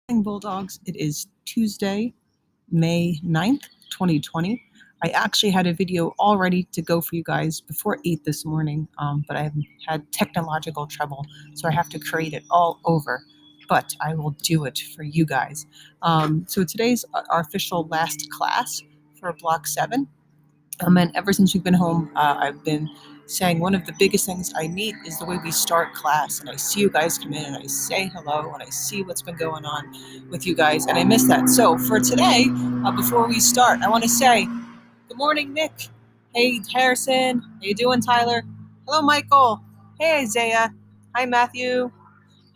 Bulldogs. It is Tuesday, May 9th, 2020. I actually had a video all ready to go for you guys before 8 this morning, but I had technological trouble, so I have to create it all over. But I will do it for you guys. So today's our official last class for Block 7. And ever since we've been home, I've been saying one of the biggest things I need is the way we start class. And I see you guys come in and I say hello and I see what's been going on with you guys. And I miss that. So for today, before we start, I want to say good morning, Nick. Hey, Harrison. How you doing, Tyler? Hello, Michael. Hey, Isaiah. Hi, Matthew.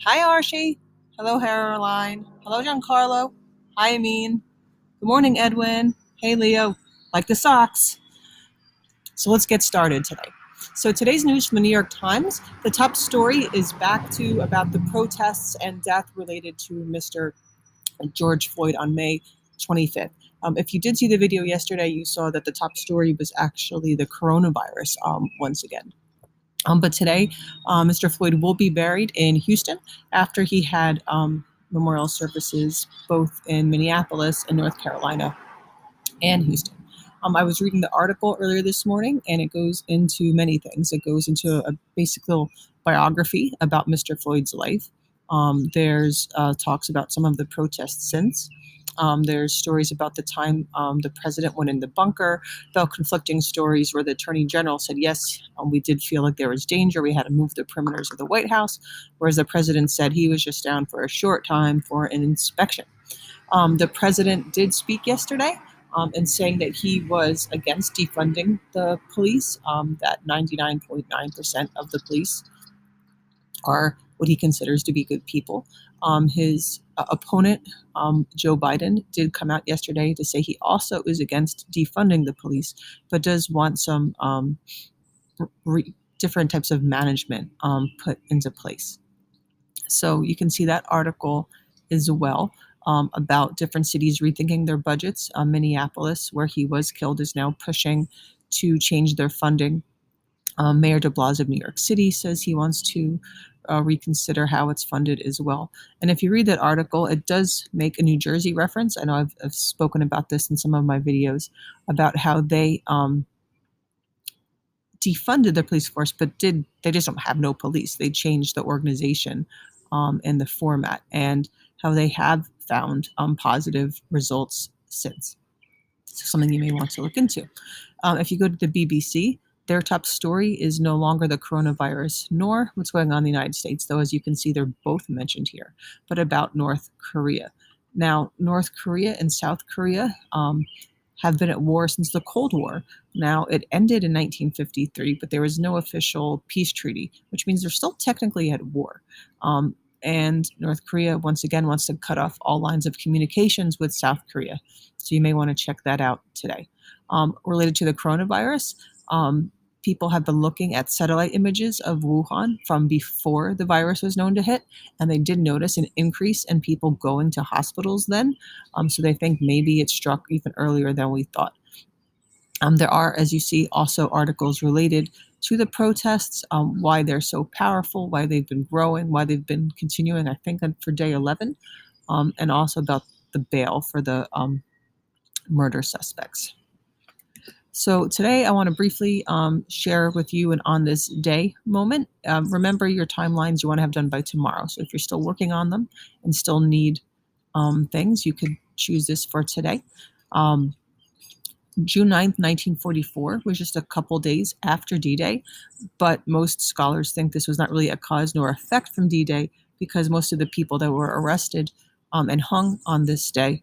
Hi, Archie. Hello, Caroline. Hello, Giancarlo. Hi, Amin. Good morning, Edwin. Hey, Leo. Like the socks. So let's get started today. So today's news from the New York Times, the top story is back to about the protests and death related to Mr. George Floyd on May 25th. If you did see the video yesterday, you saw that the top story was actually the coronavirus once again. But today, Mr. Floyd will be buried in Houston after he had memorial services both in Minneapolis and North Carolina and Houston. I was reading the article earlier this morning, and it goes into many things. It goes into a basic little biography about Mr. Floyd's life. There's talks about some of the protests since. There's stories about the time the president went in the bunker, about conflicting stories where the attorney general said, yes, we did feel like there was danger. We had to move the perimeters of the White House, whereas the president said he was just down for a short time for an inspection. The president did speak yesterday. And saying that he was against defunding the police, that 99.9% of the police are what he considers to be good people. His opponent, Joe Biden, did come out yesterday to say he also is against defunding the police, but does want some different types of management put into place. So you can see that article as well. About different cities rethinking their budgets. Minneapolis, where he was killed, is now pushing to change their funding. Mayor de Blasio of New York City says he wants to reconsider how it's funded as well. And if you read that article, it does make a New Jersey reference. I know I've spoken about this in some of my videos about how they defunded the police force, but they just don't have no police. They changed the organization and the format, and how they have found positive results since. So something you may want to look into. If you go to the BBC, their top story is no longer the coronavirus nor what's going on in the United States, though as you can see, they're both mentioned here, but about North Korea. Now, North Korea and South Korea have been at war since the Cold War. Now, it ended in 1953, but there was no official peace treaty, which means they're still technically at war. And North Korea, once again, wants to cut off all lines of communications with South Korea. So you may want to check that out today. Related to the coronavirus, people have been looking at satellite images of Wuhan from before the virus was known to hit, and they did notice an increase in people going to hospitals then. So they think maybe it struck even earlier than we thought. There are, as you see, also articles related to the protests, why they're so powerful, why they've been growing, why they've been continuing, I think, for day 11, and also about the bail for the murder suspects. So today I want to briefly share with you an on this day moment. Remember your timelines you want to have done by tomorrow. So if you're still working on them and still need things, you could choose this for today. June 9th, 1944 was just a couple days after D-Day, but most scholars think this was not really a cause nor effect from D-Day because most of the people that were arrested and hung on this day,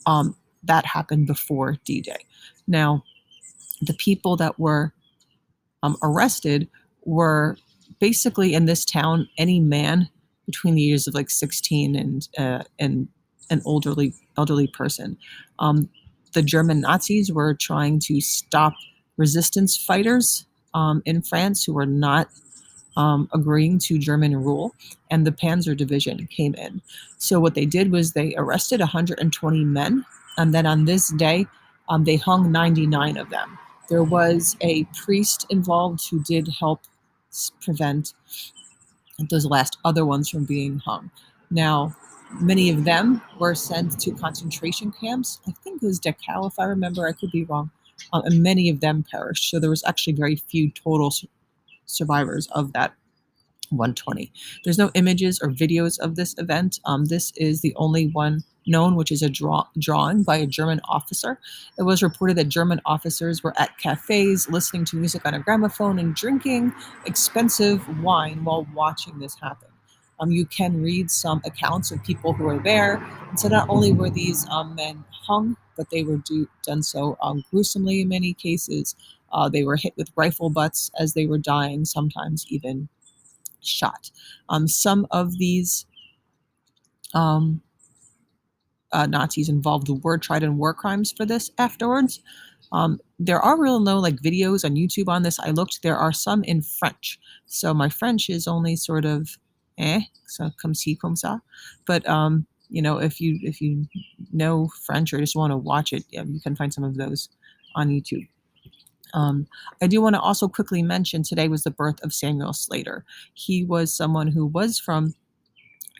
that happened before D-Day. Now, the people that were arrested were basically in this town any man between the ages of like 16 and an elderly person. The German Nazis were trying to stop resistance fighters in France who were not agreeing to German rule, and the Panzer Division came in. So what they did was they arrested 120 men, and then on this day, they hung 99 of them. There was a priest involved who did help prevent those last other ones from being hung. Now, Many of them were sent to concentration camps. I think it was Dachau, if I remember. I could be wrong. And many of them perished. So there was actually very few total survivors of that 120. There's no images or videos of this event. This is the only one known, which is a drawing by a German officer. It was reported that German officers were at cafes listening to music on a gramophone and drinking expensive wine while watching this happen. You can read some accounts of people who were there. And so not only were these men hung, but they were done so gruesomely in many cases. They were hit with rifle butts as they were dying, sometimes even shot. Some of these um, Nazis involved were tried in war crimes for this afterwards. There are real no like videos on YouTube on this. I looked. There are some in French, so my French is only sort of so comme ci comme ça. But if you know French or just want to watch it, you can find some of those on YouTube. I do want to also quickly mention today was the birth of Samuel Slater. He was someone who was from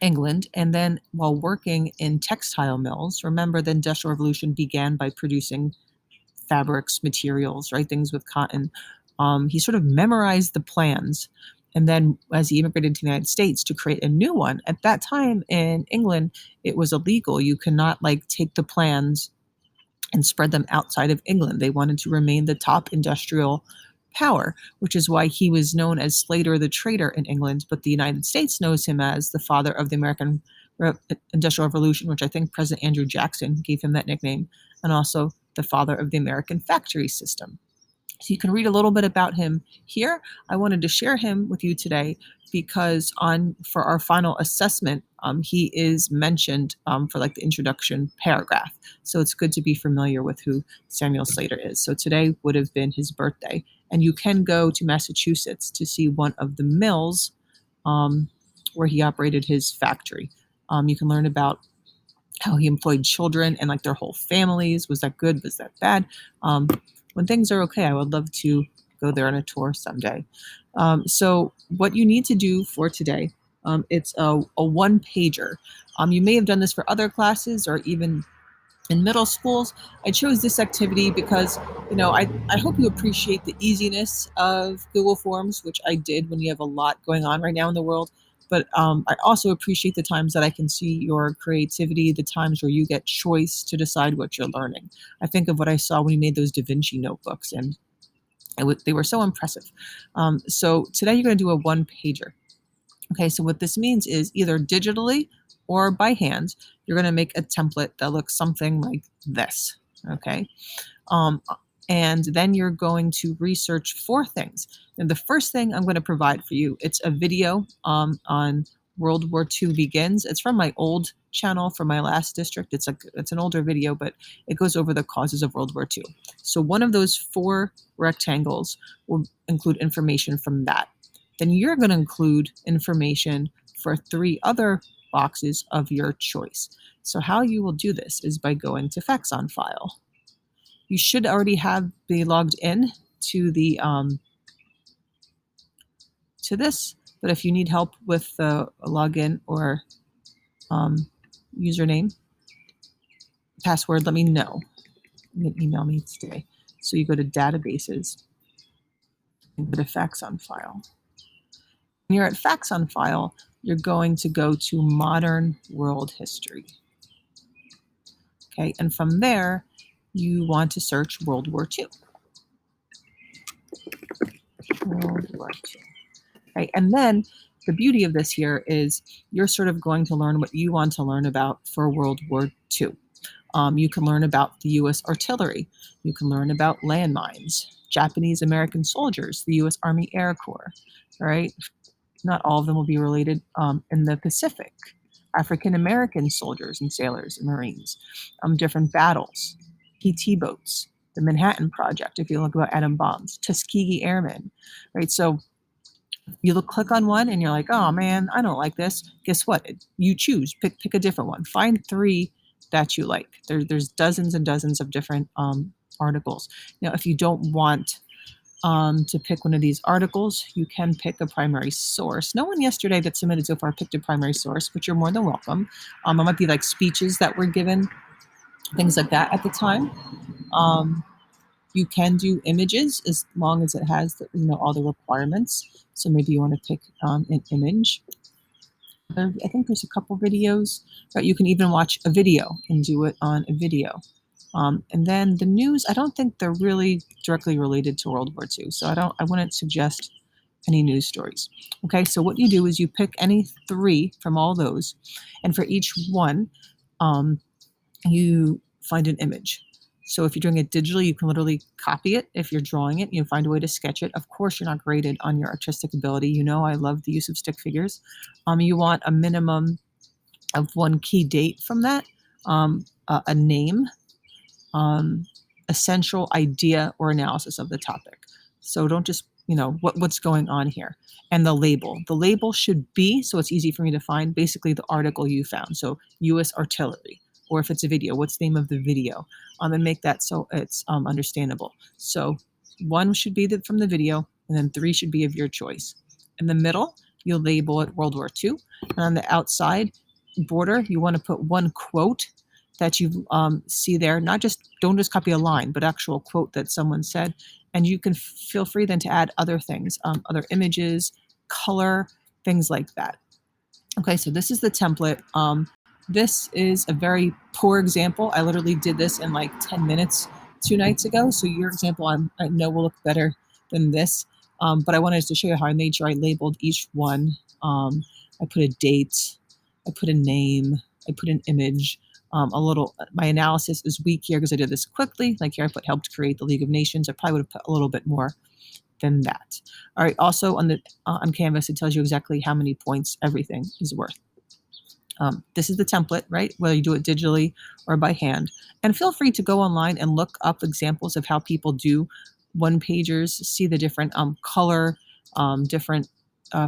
England, and then while working in textile mills, remember the Industrial Revolution began by producing fabrics, materials, right? Things with cotton. He sort of memorized the plans. And then as he immigrated to the United States to create a new one, at that time in England, it was illegal. You cannot like take the plans and spread them outside of England. They wanted to remain the top industrial power, which is why he was known as Slater the Traitor in England, but the United States knows him as the father of the American Industrial Revolution, which I think President Andrew Jackson gave him that nickname, and also the father of the American factory system. So you can read a little bit about him here. I wanted to share him with you today because for our final assessment, he is mentioned for like the introduction paragraph. So it's good to be familiar with who Samuel Slater is. So today would have been his birthday. And you can go to Massachusetts to see one of the mills where he operated his factory. You can learn about how he employed children and like their whole families. Was that good? Was that bad? When things are okay, I would love to go there on a tour someday. So what you need to do for today, it's a one pager. You may have done this for other classes or even in middle schools. I chose this activity because, I hope you appreciate the easiness of Google Forms, which I did when you have a lot going on right now in the world. But I also appreciate the times that I can see your creativity, the times where you get choice to decide what you're learning. I think of what I saw when you made those Da Vinci notebooks, and they were so impressive. So today you're going to do a one pager. Okay, so what this means is either digitally or by hand, you're going to make a template that looks something like this. Okay. And then you're going to research 4 things. And the first thing I'm going to provide for you, it's a video on World War II Begins. It's from my old channel from my last district. It's an older video, but it goes over the causes of World War II. So one of those 4 rectangles will include information from that. Then you're going to include information for 3 other boxes of your choice. So how you will do this is by going to Facts on File. You should already be logged in to the to this, but if you need help with the login or username, password, let me know. You can email me today. So you go to Databases and go to Facts on File. When you're at Facts on File, you're going to go to Modern World History. Okay, and from there, you want to search World War II. World War II. Okay, and then the beauty of this here is you're sort of going to learn what you want to learn about for World War II. You can learn about the U.S. artillery. You can learn about landmines, Japanese American soldiers, the U.S. Army Air Corps. All right, not all of them will be related. In the Pacific, African American soldiers and sailors and Marines, different battles, PT boats, the Manhattan Project, if you look about atom bombs, Tuskegee Airmen, right? So you click on one and you're like, oh man, I don't like this. Guess what? You choose, pick a different one. Find 3 that you like. There's dozens and dozens of different articles. Now, if you don't want to pick one of these articles. You can pick a primary source. No one yesterday that submitted so far picked a primary source, but you're more than welcome. It might be like speeches that were given, things like that at the time. You can do images as long as it has all the requirements. So maybe you want to pick an image. I think there's a couple videos, but you can even watch a video and do it on a video. And then the news, I don't think they're really directly related to World War II. So I wouldn't suggest any news stories. Okay, so what you do is you pick any 3 from all those, and for each one, you find an image. So if you're doing it digitally, you can literally copy it. If you're drawing it, you find a way to sketch it. Of course, you're not graded on your artistic ability. I love the use of stick figures. You want a minimum of 1 key date from that, a name, essential idea or analysis of the topic. So don't just, what's going on here. And the label. The label should be, so it's easy for me to find, basically the article you found. So U.S. artillery. Or if it's a video, what's the name of the video? And make that so it's understandable. So 1 should be from the video, and then 3 should be of your choice. In the middle, you'll label it World War II. And on the outside border, you want to put 1 quote that you see there. Don't just copy a line, but actual quote that someone said. And you can feel free then to add other things, other images, color, things like that. Okay, so this is the template. This is a very poor example. I literally did this in like 10 minutes 2 nights ago. So your example, I know will look better than this. But I wanted to show you how I made sure I labeled each one. I put a date, I put a name, I put an image. My analysis is weak here because I did this quickly. Like here I put helped create the League of Nations. I probably would have put a little bit more than that. All right, also on Canvas, it tells you exactly how many points everything is worth. This is the template, right? Whether you do it digitally or by hand. And feel free to go online and look up examples of how people do one-pagers, see the different color, different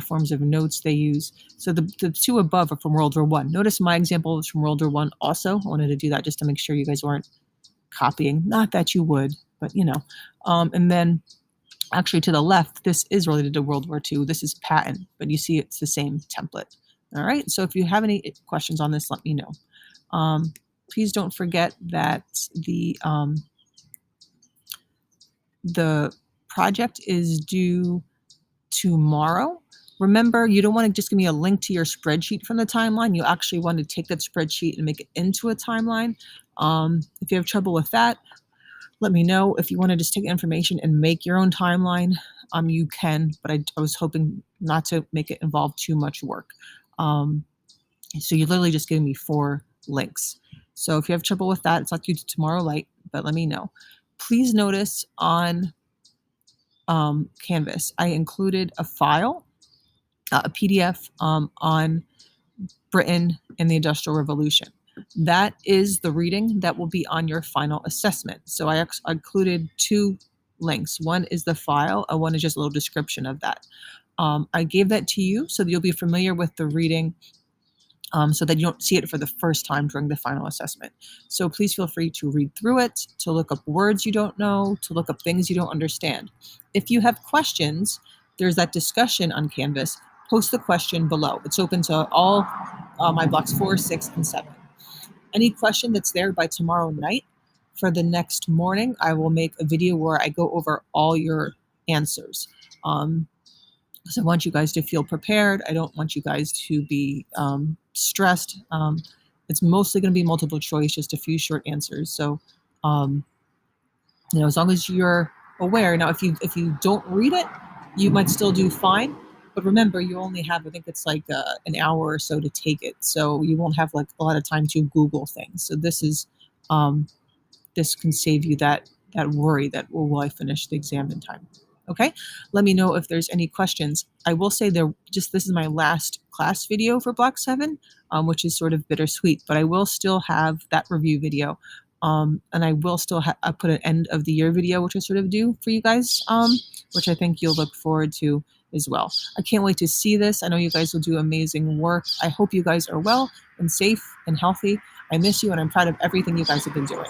forms of notes they use. So the 2 above are from World War I. Notice my example was from World War I also. I wanted to do that just to make sure you guys weren't copying. Not that you would, but and then actually to the left, this is related to World War II. This is Patton, but you see it's the same template. All right, so if you have any questions on this, let me know. Please don't forget that the project is due tomorrow. Remember, you don't want to just give me a link to your spreadsheet from the timeline. You actually want to take that spreadsheet and make it into a timeline. If you have trouble with that, let me know. If you want to just take information and make your own timeline, you can, but I was hoping not to make it involve too much work. So you're literally just giving me 4 links. So if you have trouble with that, it's not due to tomorrow light, but let me know. Please notice on Canvas, I included a file, a PDF on Britain and the Industrial Revolution. That is the reading that will be on your final assessment. So I included 2 links. One is the file, and one is just a little description of that. I gave that to you so that you'll be familiar with the reading, so that you don't see it for the first time during the final assessment. So please feel free to read through it, to look up words you don't know, to look up things you don't understand. If you have questions, there's that discussion on Canvas. Post the question below. It's open to all my blocks 4, 6, and 7. Any question that's there by tomorrow night, for the next morning, I will make a video where I go over all your answers. So I want you guys to feel prepared. I don't want you guys to be stressed. It's mostly going to be multiple choice, just a few short answers. So, as long as you're aware. Now, if you don't read it, you might still do fine. But remember, you only have, I think it's like an hour or so to take it. So you won't have like a lot of time to Google things. So this can save you that worry that, well, will I finish the exam in time? Okay, let me know if there's any questions. I will say this is my last class video for Block 7, which is sort of bittersweet, but I will still have that review video. And I will still put an end of the year video, which I sort of do for you guys, which I think you'll look forward to as well. I can't wait to see this. I know you guys will do amazing work. I hope you guys are well and safe and healthy. I miss you, and I'm proud of everything you guys have been doing.